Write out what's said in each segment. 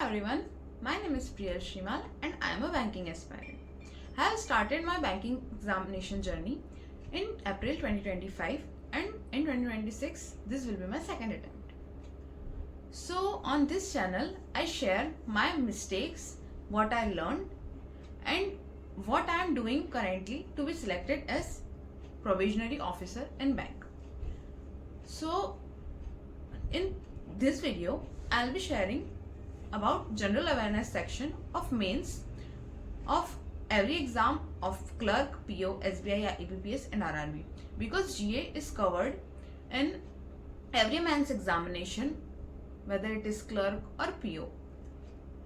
everyone, my name is Priyal Shrimal and I am a banking aspirant. I have started my banking examination journey in April 2025 and in 2026 this will be my second attempt. So on this channel I share my mistakes, what I learned and what I am doing currently to be selected as probationary officer in bank. So in this video I'll be sharing about general awareness section of mains of every exam of clerk, PO, SBI, IBPS and RRB, because GA is covered in every mains examination, whether it is clerk or PO.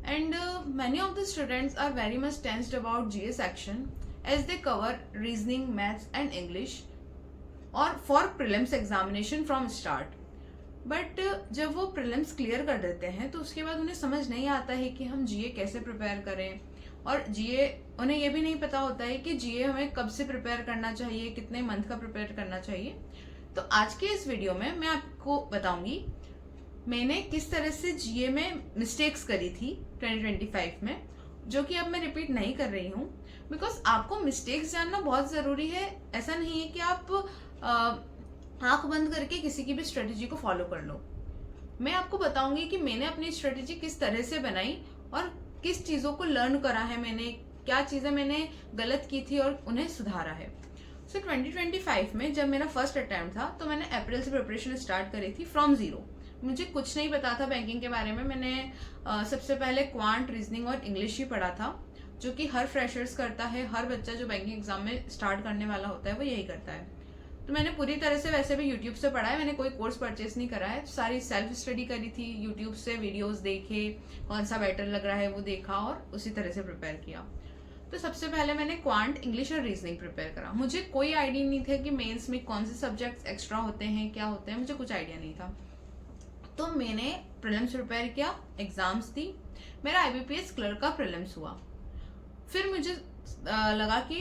And many of the students are very much tensed about GA section as they cover reasoning, maths and English or for prelims examination from start. But जब वो prelims clear कर देते हैं तो उसके बाद उन्हें समझ नहीं आता है कि हम जीए कैसे प्रिपेयर करें, और जीए उन्हें ये भी नहीं पता होता है कि जीए हमें कब से प्रिपेयर करना चाहिए, कितने मंथ का प्रिपेयर करना चाहिए. तो आज के इस वीडियो में मैं आपको बताऊंगी मैंने किस तरह से जीए में मिस्टेक्स करी थी 2025 में, जो कि अब मैं रिपीट नहीं कर रही हूँ. बिकॉज आपको मिस्टेक्स जानना बहुत ज़रूरी है. ऐसा नहीं है कि आप आंख बंद करके किसी की भी स्ट्रेटेजी को फॉलो कर लो. मैं आपको बताऊंगी कि मैंने अपनी स्ट्रेटेजी किस तरह से बनाई और किस चीज़ों को लर्न करा है मैंने, क्या चीज़ें मैंने गलत की थी और उन्हें सुधारा है. सो 2025 में जब मेरा फर्स्ट अटैम्प्ट था तो मैंने अप्रैल से प्रिपरेशन स्टार्ट करी थी फ्रॉम ज़ीरो. मुझे कुछ नहीं पता था बैंकिंग के बारे में. मैंने सबसे पहले क्वांट, रीजनिंग और इंग्लिश ही पढ़ा था, जो कि हर फ्रेशर्स करता है. हर बच्चा जो बैंकिंग एग्जाम में स्टार्ट करने वाला होता है वो यही करता है. तो मैंने पूरी तरह से वैसे भी यूट्यूब से पढ़ा है, मैंने कोई कोर्स परचेस नहीं करा है. सारी सेल्फ स्टडी करी थी, यूट्यूब से वीडियोस देखे, कौन सा बेटर लग रहा है वो देखा और उसी तरह से प्रिपेयर किया. तो सबसे पहले मैंने क्वांट, इंग्लिश और रीजनिंग प्रिपेयर करा. मुझे कोई आइडिया नहीं था कि मेंस में कौन से सब्जेक्ट्स एक्स्ट्रा होते हैं, क्या होते हैं, मुझे कुछ आइडिया नहीं था. तो मैंने प्रीलिम्स प्रिपेयर किया, एग्जाम्स दी. मेरा IBPS क्लर्क का प्रीलिम्स हुआ. फिर मुझे लगा कि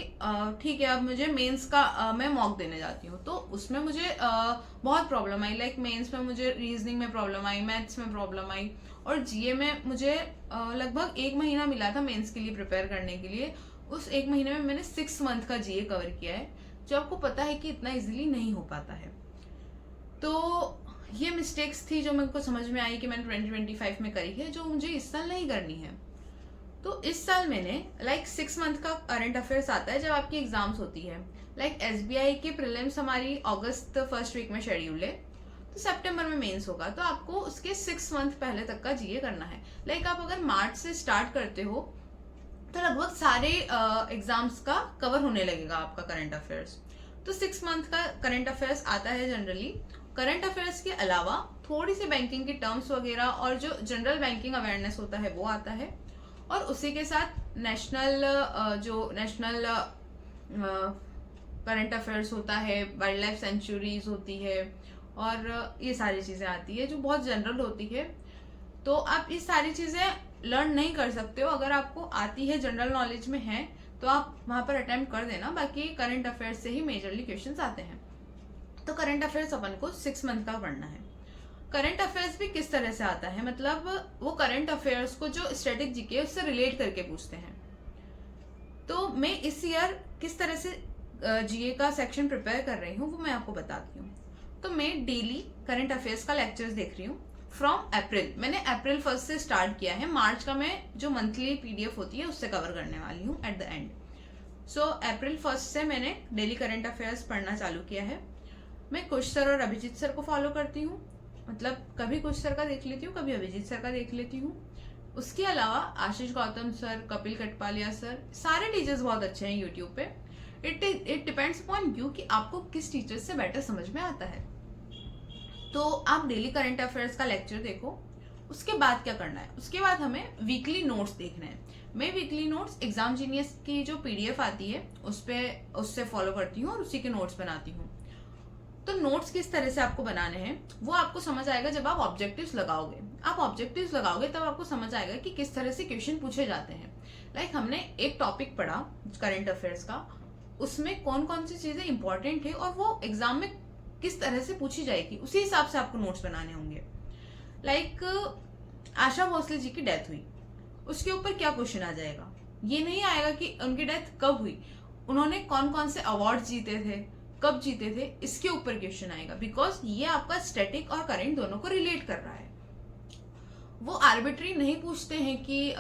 ठीक है अब मुझे मेंस का मैं मॉक देने जाती हूँ. तो उसमें मुझे बहुत प्रॉब्लम आई. लाइक मेंस में मुझे रीजनिंग में प्रॉब्लम आई, मैथ्स में प्रॉब्लम आई और जीए में मुझे लगभग 1 महीना मिला था मेंस के लिए प्रिपेयर करने के लिए. उस 1 महीने में मैंने 6 मंथ का जीए कवर किया है, जो आपको पता है कि इतना इजीली नहीं हो पाता है. तो ये मिस्टेक्स थी जो मेरे को समझ में आई कि मैंने 2025 में करी है, जो मुझे इस साल नहीं करनी है. तो इस साल मैंने 6 मंथ का करंट अफेयर्स आता है जब आपकी एग्जाम्स होती है. SBI के प्रीलिम्स हमारी अगस्त फर्स्ट वीक में शेड्यूल है, तो सितंबर में मेंस होगा. तो आपको उसके 6 मंथ पहले तक का जीए करना है. आप अगर मार्च से स्टार्ट करते हो तो लगभग सारे एग्जाम्स का कवर होने लगेगा आपका करंट अफेयर्स. तो 6 मंथ का करंट अफेयर्स आता है जनरली. करंट अफेयर्स के अलावा थोड़ी सी बैंकिंग की टर्म्स वगैरह और जो जनरल बैंकिंग अवेयरनेस होता है वो आता है, और उसी के साथ नेशनल करंट अफेयर्स होता है, वाइल्ड लाइफ सेंचुरीज होती है और ये सारी चीज़ें आती है जो बहुत जनरल होती है. तो आप इस सारी चीज़ें लर्न नहीं कर सकते हो. अगर आपको आती है, जनरल नॉलेज में है, तो आप वहाँ पर अटेम्प्ट कर देना. बाकी करंट अफेयर्स से ही मेजरली क्वेश्चंस आते हैं. तो करंट अफेयर्स अपन को 6 मंथ का पढ़ना है. करंट अफेयर्स भी किस तरह से आता है, मतलब वो करंट अफेयर्स को जो स्टैटिक जीके है उससे रिलेट करके पूछते हैं. तो मैं इस ईयर किस तरह से जीए का सेक्शन प्रिपेयर कर रही हूँ वो मैं आपको बताती हूँ. तो मैं डेली करंट अफेयर्स का लेक्चर्स देख रही हूँ फ्रॉम अप्रैल. मैंने अप्रैल 1 से स्टार्ट किया है. मार्च का मैं जो मंथली PDF होती है उससे कवर करने वाली हूँ एट द एंड. सो अप्रैल 1 से मैंने डेली करंट अफेयर्स पढ़ना चालू किया है. मैं कुश सर और अभिजीत सर को फॉलो करती हूँ. मतलब कभी कुश सर का देख लेती हूँ, कभी अभिजीत सर का देख लेती हूँ. उसके अलावा आशीष गौतम सर, कपिल कटपालिया सर, सारे टीचर्स बहुत अच्छे हैं यूट्यूब पे. इट डिपेंड्स अपॉन यू कि आपको किस टीचर से बेटर समझ में आता है. तो आप डेली करंट अफेयर्स का लेक्चर देखो. उसके बाद क्या करना है, उसके बाद हमें वीकली नोट्स देखने हैं. मैं वीकली नोट्स एग्जाम जीनियस की जो PDF आती है उससे फॉलो करती हूँ और उसी के नोट्स बनाती हूँ. तो नोट्स किस तरह से आपको बनाने हैं वो आपको समझ आएगा जब आप ऑब्जेक्टिव्स लगाओगे. आप ऑब्जेक्टिव्स लगाओगे तब आपको समझ आएगा कि किस तरह से क्वेश्चन पूछे जाते हैं. हमने एक टॉपिक पढ़ा करंट अफेयर्स का, उसमें कौन कौन सी चीजें इंपॉर्टेंट है और वो एग्जाम में किस तरह से पूछी जाएगी, उसी हिसाब से आपको नोट्स बनाने होंगे. आशा भोसले जी की डेथ हुई, उसके ऊपर क्या क्वेश्चन आ जाएगा? ये नहीं आएगा कि उनकी डेथ कब हुई, उन्होंने कौन कौन से अवार्ड जीते थे, कब जीते थे, इसके ऊपर क्वेश्चन आएगा, बिकॉज ये आपका स्टैटिक और करंट दोनों को रिलेट कर रहा है। वो आर्बिट्री नहीं पूछते हैं कि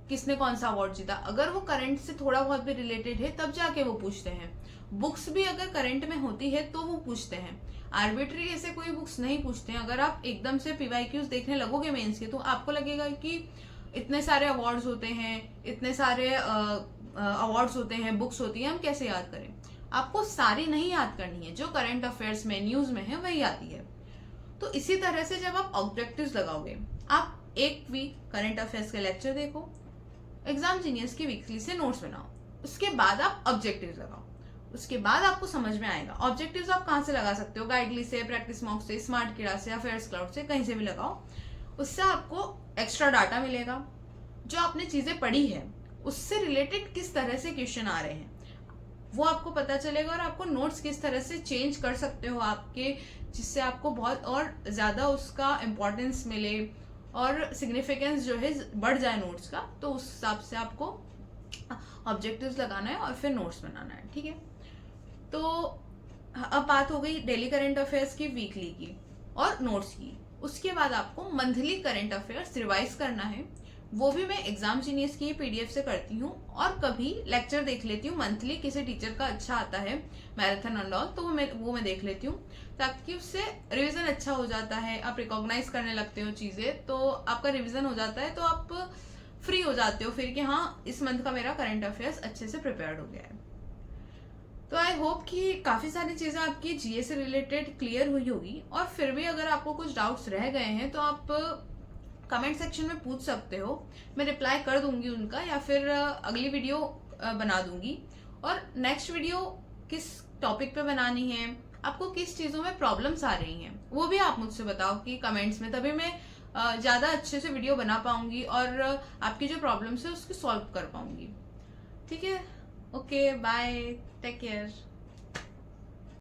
किसने कौन सा अवार्ड जीता। अगर वो करंट से थोड़ा बहुत भी रिलेटेड है तब जाके वो पूछते हैं। बुक्स भी अगर करंट में होती है तो वो पूछते हैं। आर्बिट्री ऐसे कोई बुक्स नहीं पूछते हैं। अगर आप एकदम से पीवाईक्यूज देखने लगोगे मेंस के, तो आपको लगेगा कि इतने सारे अवार्ड्स होते हैं, इतने सारे अवार्ड्स होते हैं, बुक्स होती हैं, हम कैसे याद करें? आपको सारी नहीं याद करनी है, जो करंट अफेयर्स में, न्यूज में है वही आती है। तो इसी तरह से जब आप ऑब्जेक्टिव्स लगाओगे, आप एक वीक करंट अफेयर्स के लेक्चर देखो, एग्जाम जीनियस की वीकली से नोट्स बनाओ, उसके बाद आप ऑब्जेक्टिव्स लगाओ, उसके बाद आपको समझ में आएगा। ऑब्जेक्टिव्स आप कहाँ से लगा सकते हो? गाइडली से, प्रैक्टिस मॉक से, स्मार्ट किडा से, अफेयर्स क्लाउड से, कहीं से भी लगाओ। उससे आपको एक्स्ट्रा डाटा मिलेगा। जो आपने चीजें पढ़ी है उससे रिलेटेड किस तरह से क्वेश्चन आ रहे हैं वो आपको पता चलेगा, और आपको नोट्स किस तरह से चेंज कर सकते हो आपके, जिससे आपको बहुत और ज्यादा उसका इम्पोर्टेंस मिले और सिग्निफिकेंस जो है बढ़ जाए नोट्स का। तो उस हिसाब से आपको ऑब्जेक्टिव्स लगाना है और फिर नोट्स बनाना है, ठीक है। तो अब बात हो गई डेली करंट अफेयर्स की, वीकली की और नोट्स की। उसके बाद आपको मंथली करंट अफेयर्स रिवाइज करना है। वो भी मैं एग्जाम जीनियस की पीडीएफ से करती हूँ, और कभी लेक्चर देख लेती हूँ मंथली, किसी टीचर का अच्छा आता है मैराथन एंड ऑल, तो वो मैं देख लेती हूँ, ताकि उससे रिवीजन अच्छा हो जाता है। आप रिकॉग्नाइज करने लगते हो चीजें, तो आपका रिवीजन हो जाता है, तो आप फ्री हो जाते हो फिर कि हाँ, इस मंथ का मेरा करंट अफेयर्स अच्छे से प्रिपेयर्ड हो गया है। तो आई होप कि काफी सारी चीजें आपकी जीए से रिलेटेड क्लियर हुई होगी। और फिर भी अगर आपको कुछ डाउट्स रह गए हैं तो आप कमेंट सेक्शन में पूछ सकते हो, मैं रिप्लाई कर दूंगी उनका, या फिर अगली वीडियो बना दूंगी। और नेक्स्ट वीडियो किस टॉपिक पे बनानी है, आपको किस चीज़ों में प्रॉब्लम्स आ रही हैं, वो भी आप मुझसे बताओ कि कमेंट्स में, तभी मैं ज़्यादा अच्छे से वीडियो बना पाऊंगी और आपकी जो प्रॉब्लम्स है उसको सॉल्व कर पाऊंगी। ठीक है, ओके, बाय, टेक केयर।